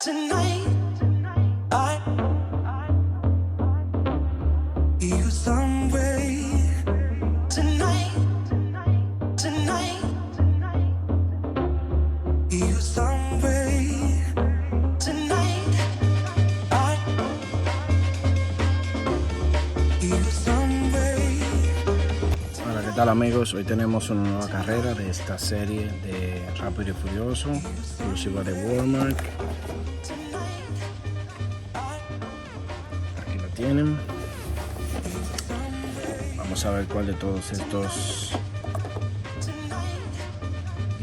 Tonight, I you somewhere. Tonight, you somewhere. Tonight, I you somewhere. Hola, ¿qué tal amigos? Hoy tenemos una nueva carrera de esta serie de Rápido y Furioso, exclusiva de Walmart. Aquí lo tienen. Vamos a ver cuál de todos estos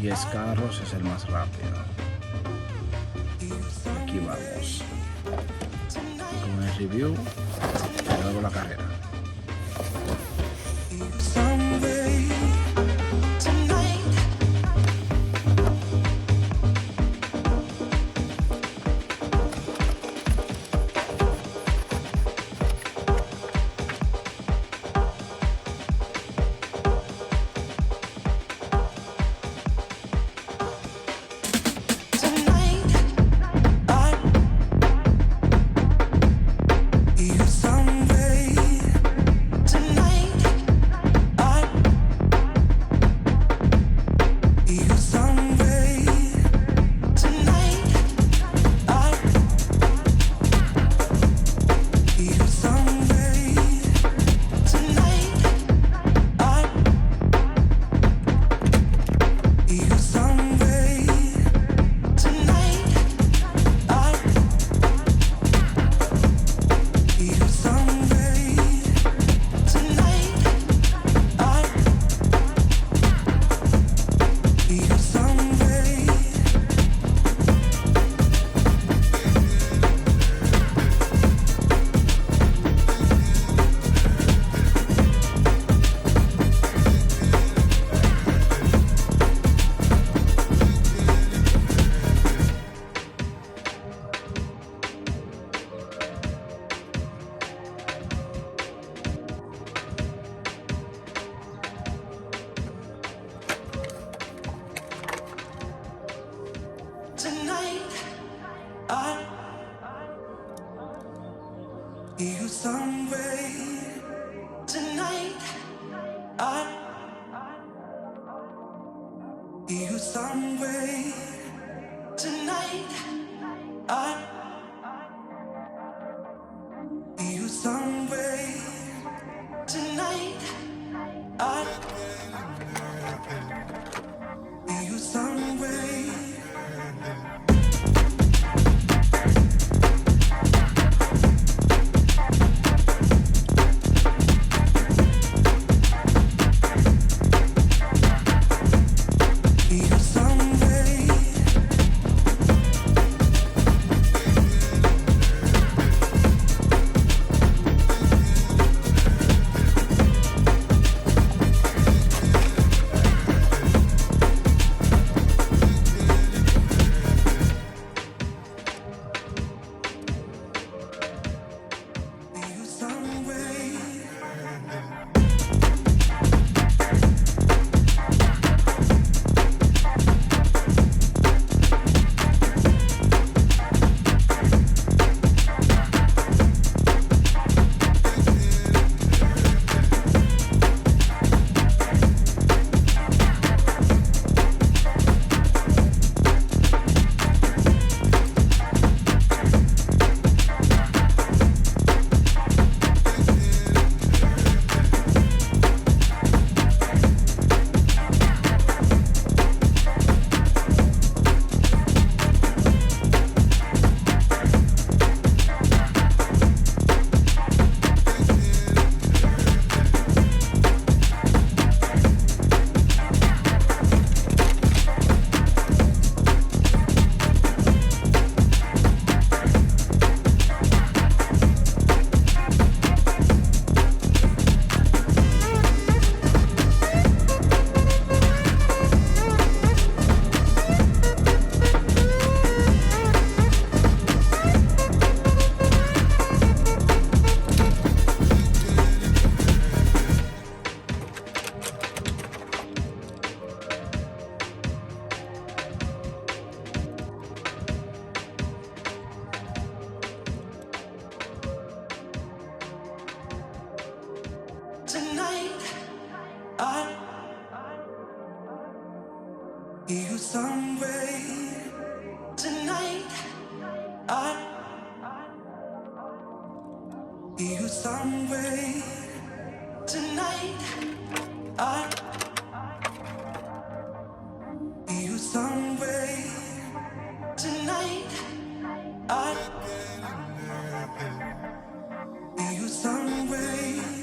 10 carros es el más rápido. Aquí vamos con el review y luego la carrera. You somewhere. Tonight, I you somewhere. Tonight, I you somewhere. Tonight, I you somewhere. Tonight, I hear you somewhere. Tonight, I hear you somewhere. Tonight, I hear you somewhere. Tonight, I hear you somewhere.